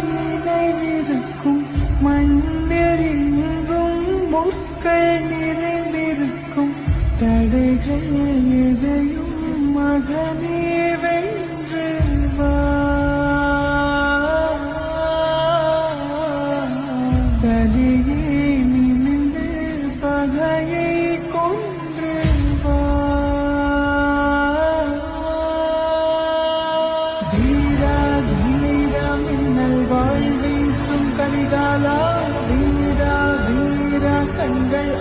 நினைவிருக்கும் மண்ணெறிங்கும் முற்கள் நிறைந்திருக்கும் தடைகள் எதையும் மகனே வென்று வா. தலியே நிமிர்ந்து பகையை கொன்று வா. வீரா வீரா மின்னல் வாழ் வீசும் கலிகாலா வீரா வீரா கண்கள்